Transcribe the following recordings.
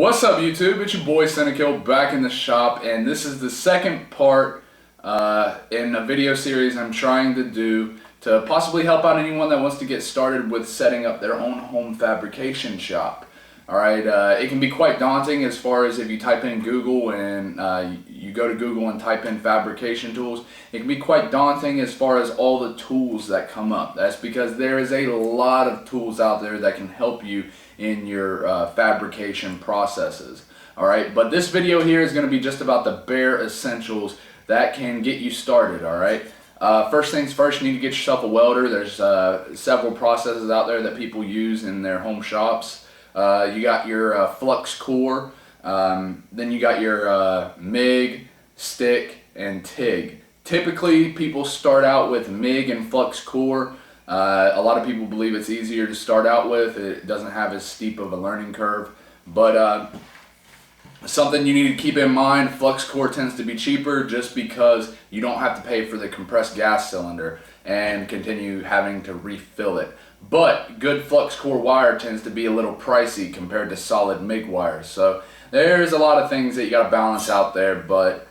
What's up, YouTube? It's your boy Senekill back in the shop, and this is the second part in a video series I'm trying to do to possibly help out anyone that wants to get started with setting up their own home fabrication shop. Alright, it can be quite daunting as far as if you type in Google and you go to Google and type in fabrication tools. It can be quite daunting as far as all the tools that come up. That's because there is a lot of tools out there that can help you in your fabrication processes. Alright, but this video here is going to be just about the bare essentials that can get you started. Alright, first things first, you need to get yourself a welder. There's several processes out there that people use in their home shops. You got your flux core, then you got your MIG, stick, and TIG. Typically, people start out with MIG and flux core. A lot of people believe it's easier to start out with. It doesn't have as steep of a learning curve. But something you need to keep in mind, flux core tends to be cheaper just because you don't have to pay for the compressed gas cylinder and continue having to refill it. But good flux core wire tends to be a little pricey compared to solid MIG wires. So there's a lot of things that you got to balance out there. But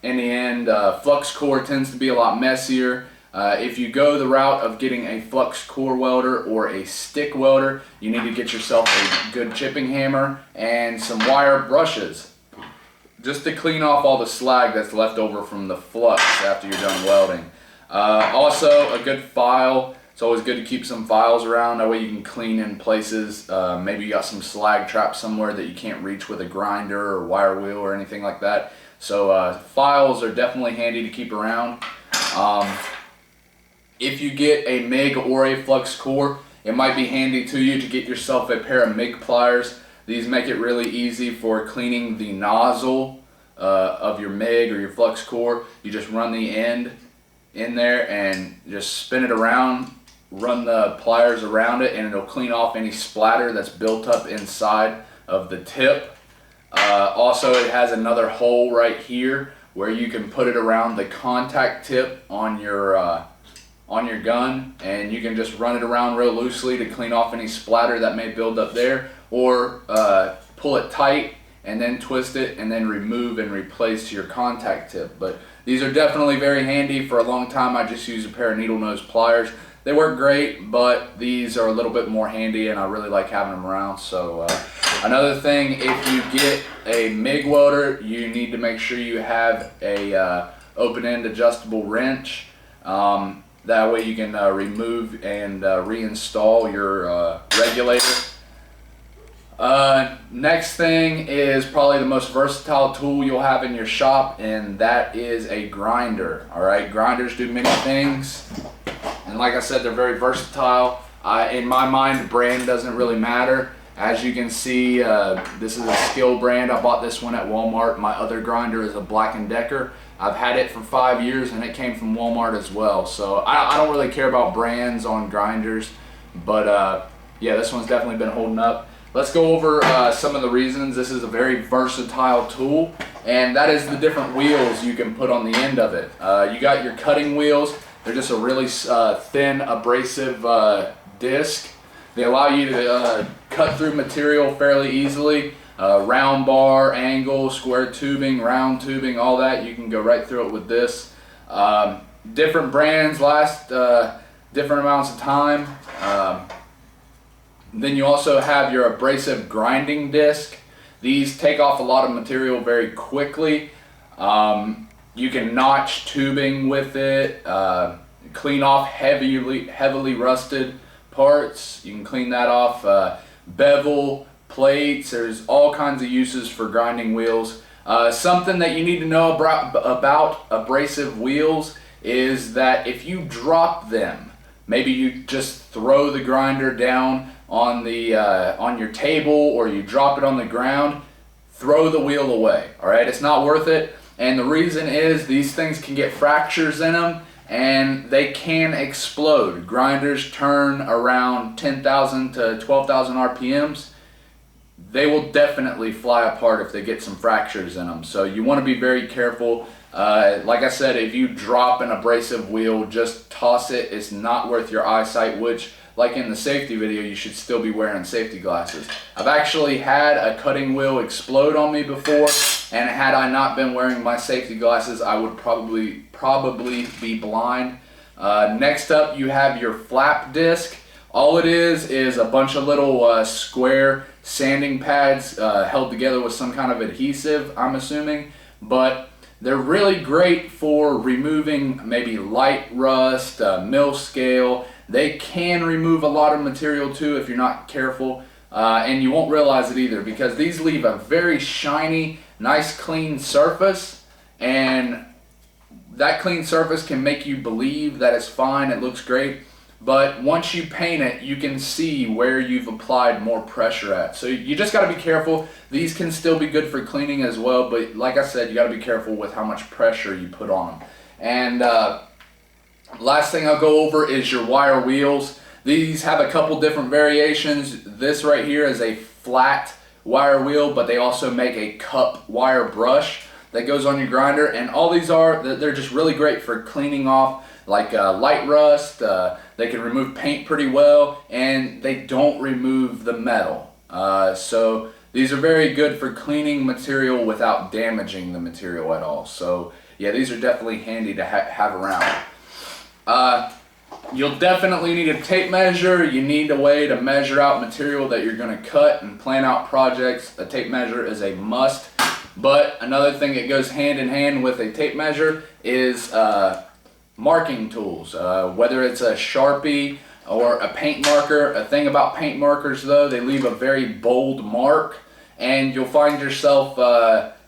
in the end, flux core tends to be a lot messier. If you go the route of getting a flux core welder or a stick welder, you need to get yourself a good chipping hammer and some wire brushes, just to clean off all the slag that's left over from the flux after you're done welding. Also, a good file. It's always good to keep some files around. That way you can clean in places. Maybe you got some slag trapped somewhere that you can't reach with a grinder or wire wheel or anything like that. So files are definitely handy to keep around. If you get a MIG or a flux core, it might be handy to you to get yourself a pair of MIG pliers. These make it really easy for cleaning the nozzle of your MIG or your flux core. You just run the end in there and just spin it around, run the pliers around it, and it'll clean off any splatter that's built up inside of the tip. Also, it has another hole right here where you can put it around the contact tip on your gun, and you can just run it around real loosely to clean off any splatter that may build up there, or pull it tight and then twist it and then remove and replace your contact tip. But these are definitely very handy. For a long time I just used a pair of needle nose pliers. They work great, but these are a little bit more handy and I really like having them around. So another thing, if you get a MIG welder, you need to make sure you have a open-end adjustable wrench. That way you can remove and reinstall your regulator. Next thing is probably the most versatile tool you'll have in your shop, and that is a grinder. Alright, grinders do many things, and like I said, they're very versatile. In my mind, brand doesn't really matter. As you can see, this is a Skill brand. I bought this one at Walmart. My other grinder is a Black & Decker. I've had it for 5 years and it came from Walmart as well. So I don't really care about brands on grinders, but yeah, this one's definitely been holding up. Let's go over some of the reasons this is a very versatile tool, and that is the different wheels you can put on the end of it. You got your cutting wheels. They're just a really thin abrasive disc. They allow you to cut through material fairly easily. Round bar, angle, square tubing, round tubing, all that, you can go right through it with this. Different brands last different amounts of time. Then you also have your abrasive grinding disc. These take off a lot of material very quickly. You can notch tubing with it, clean off heavily rusted parts. You can clean that off. Bevel, plates, there's all kinds of uses for grinding wheels. Something that you need to know about abrasive wheels is that if you drop them, maybe you just throw the grinder down on your table, or you drop it on the ground, throw the wheel away. Alright, it's not worth it. And the reason is these things can get fractures in them and they can explode. Grinders turn around 10,000 to 12,000 RPMs. They will definitely fly apart if they get some fractures in them. So you want to be very careful. Like I said, if you drop an abrasive wheel, just toss it. It's not worth your eyesight, which like in the safety video, you should still be wearing safety glasses. I've actually had a cutting wheel explode on me before, and had I not been wearing my safety glasses, I would probably be blind. Next up, you have your flap disc. All it is a bunch of little square sanding pads held together with some kind of adhesive, I'm assuming. But they're really great for removing maybe light rust, mill scale. They can remove a lot of material too if you're not careful. And you won't realize it either, because these leave a very shiny, nice clean surface. And that clean surface can make you believe that it's fine, it looks great. But once you paint it, you can see where you've applied more pressure at. So you just got to be careful. These can still be good for cleaning as well, but like I said, you got to be careful with how much pressure you put on them. And last thing I'll go over is your wire wheels. These have a couple different variations. This right here is a flat wire wheel, but they also make a cup wire brush that goes on your grinder. And all these they're just really great for cleaning off like light rust. They can remove paint pretty well, and they don't remove the metal. So these are very good for cleaning material without damaging the material at all. So yeah, these are definitely handy to have around. You'll definitely need a tape measure. You need a way to measure out material that you're going to cut and plan out projects. A tape measure is a must. But another thing that goes hand in hand with a tape measure is marking tools, whether it's a Sharpie or a paint marker. A thing about paint markers though, they leave a very bold mark, and you'll find yourself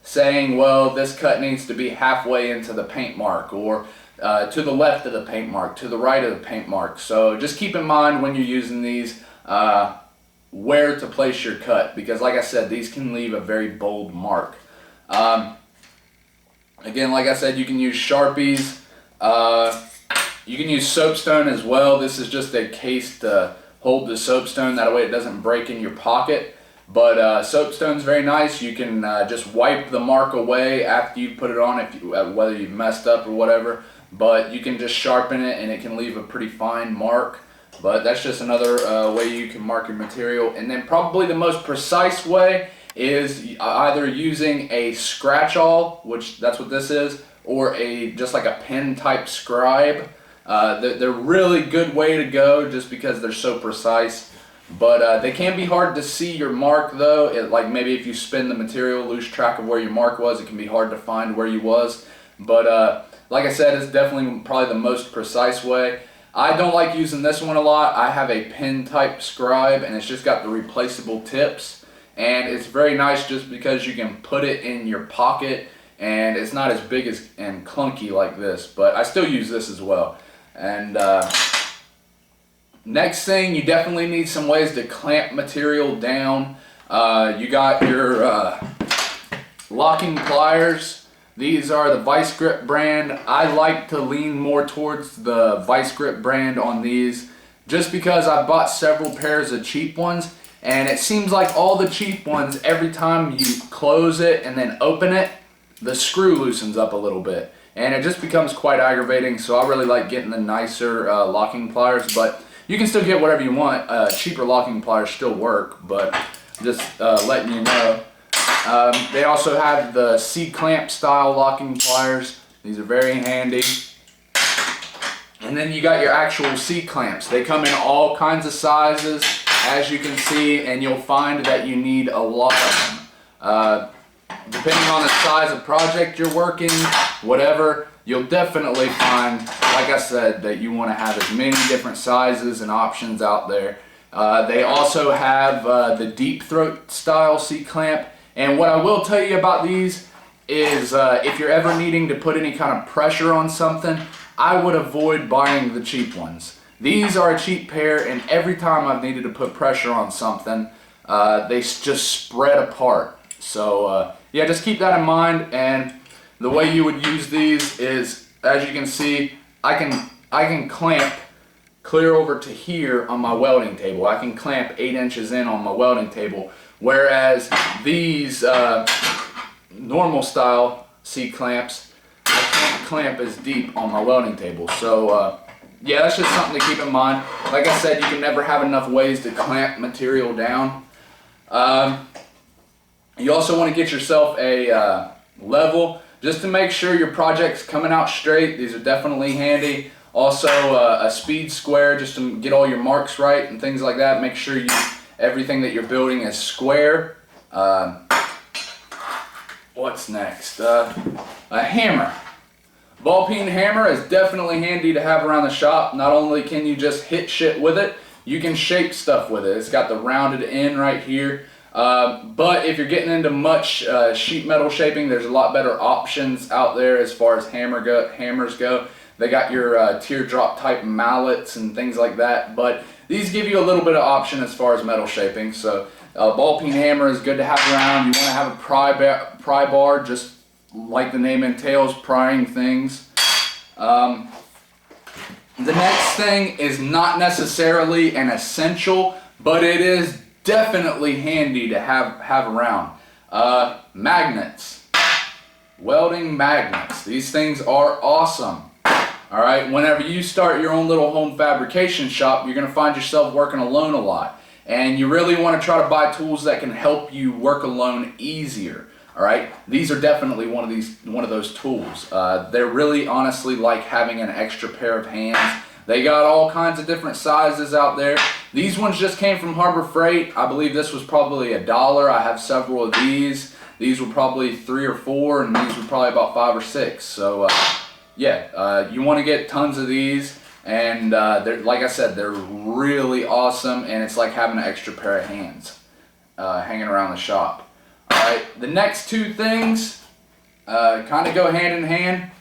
saying, well, this cut needs to be halfway into the paint mark, or to the left of the paint mark, to the right of the paint mark. So just keep in mind when you're using these where to place your cut, because like I said, these can leave a very bold mark. Again, like I said, you can use Sharpies. You can use soapstone as well. This is just a case to hold the soapstone, that way it doesn't break in your pocket. But soapstone's very nice. You can just wipe the mark away after you put it on, whether you've messed up or whatever. But you can just sharpen it and it can leave a pretty fine mark. But that's just another way you can mark your material. And then probably the most precise way is either using a scratch-all, which that's what this is, or just like a pen type scribe. They're really good way to go just because they're so precise. But they can be hard to see your mark though. Like maybe if you spin the material, lose track of where your mark was, it can be hard to find where you was. But like I said, it's definitely probably the most precise way. I don't like using this one a lot. I have a pen type scribe, and it's just got the replaceable tips. And it's very nice just because you can put it in your pocket, and it's not as big and clunky like this, but I still use this as well. And next thing, you definitely need some ways to clamp material down. You got your locking pliers. These are the Vice Grip brand. I like to lean more towards the Vice Grip brand on these, just because I've bought several pairs of cheap ones, and it seems like all the cheap ones, every time you close it and then open it, the screw loosens up a little bit, and it just becomes quite aggravating. So I really like getting the nicer locking pliers, but you can still get whatever you want. Cheaper locking pliers still work, but just letting you know. They also have the C-clamp style locking pliers. These are very handy. And then you got your actual C-clamps. They come in all kinds of sizes, as you can see, and you'll find that you need a lot of them. Depending on the size of project you're working, whatever, you'll definitely find, like I said, that you want to have as many different sizes and options out there. They also have the deep throat style C-clamp. And what I will tell you about these is if you're ever needing to put any kind of pressure on something, I would avoid buying the cheap ones. These are a cheap pair, and every time I've needed to put pressure on something, they just spread apart. So yeah, just keep that in mind. And the way you would use these is, as you can see, I can clamp clear over to here on my welding table. I can clamp 8 inches in on my welding table, whereas these normal style C-clamps, I can't clamp as deep on my welding table. So yeah, that's just something to keep in mind. Like I said, you can never have enough ways to clamp material down. You also want to get yourself a level just to make sure your project's coming out straight. These are definitely handy. Also a speed square just to get all your marks right and things like that. Make sure everything that you're building is square. What's next? A hammer. Ball peen hammer is definitely handy to have around the shop. Not only can you just hit shit with it, you can shape stuff with it. It's got the rounded end right here. But if you're getting into much sheet metal shaping, there's a lot better options out there as far as hammers go. They got your teardrop type mallets and things like that. But these give you a little bit of option as far as metal shaping. So ball peen hammer is good to have around. You want to have a pry bar, just like the name entails, prying things. The next thing is not necessarily an essential, but it is definitely handy to have around. Magnets. Welding magnets. These things are awesome. Alright, whenever you start your own little home fabrication shop, you're going to find yourself working alone a lot. And you really want to try to buy tools that can help you work alone easier. Alright, these are definitely one of those tools. They're really honestly like having an extra pair of hands. They got all kinds of different sizes out there. These ones just came from Harbor Freight. I believe this was probably $1. I have several of these. These were probably 3 or 4, and these were probably about 5 or 6. So yeah, you want to get tons of these. And like I said, they're really awesome, and it's like having an extra pair of hands hanging around the shop. Alright, the next two things kind of go hand in hand.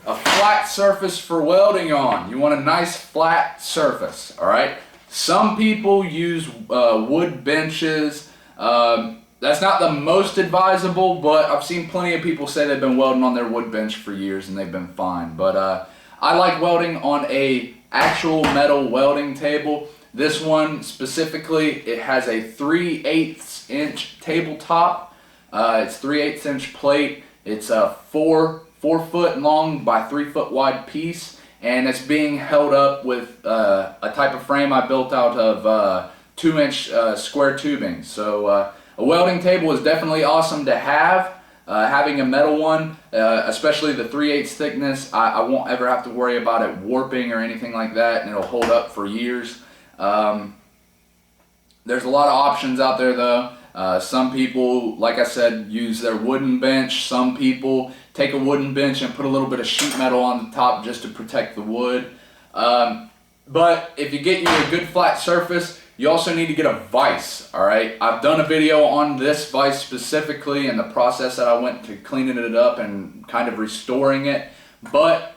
A flat surface for welding on. You want a nice flat surface, alright? Some people use wood benches. That's not the most advisable, but I've seen plenty of people say they've been welding on their wood bench for years and they've been fine. But I like welding on a actual metal welding table. This one specifically, it has a 3/8 inch tabletop. It's 3/8 inch plate. It's a 4 foot long by 3 foot wide piece, and it's being held up with a type of frame I built out of 2-inch square tubing. So a welding table is definitely awesome to have. Having a metal one, especially the 3/8 thickness, I won't ever have to worry about it warping or anything like that, and it'll hold up for years. There's a lot of options out there though. Some people, like I said, use their wooden bench. Some people take a wooden bench and put a little bit of sheet metal on the top just to protect the wood. But if you get you a good flat surface, you also need to get a vise, alright? I've done a video on this vise specifically and the process that I went to cleaning it up and kind of restoring it. But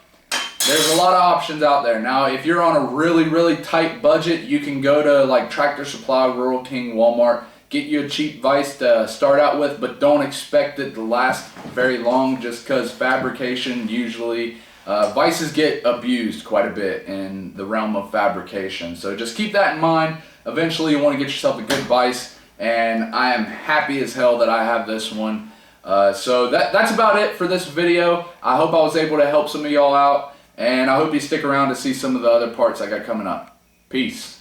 there's a lot of options out there. Now, if you're on a really tight budget, you can go to like Tractor Supply, Rural King, Walmart, get you a cheap vise to start out with, but don't expect it to last very long just because fabrication usually, vices get abused quite a bit in the realm of fabrication. So just keep that in mind. Eventually you want to get yourself a good vise, and I am happy as hell that I have this one. So that's about it for this video. I hope I was able to help some of y'all out, and I hope you stick around to see some of the other parts I got coming up. Peace.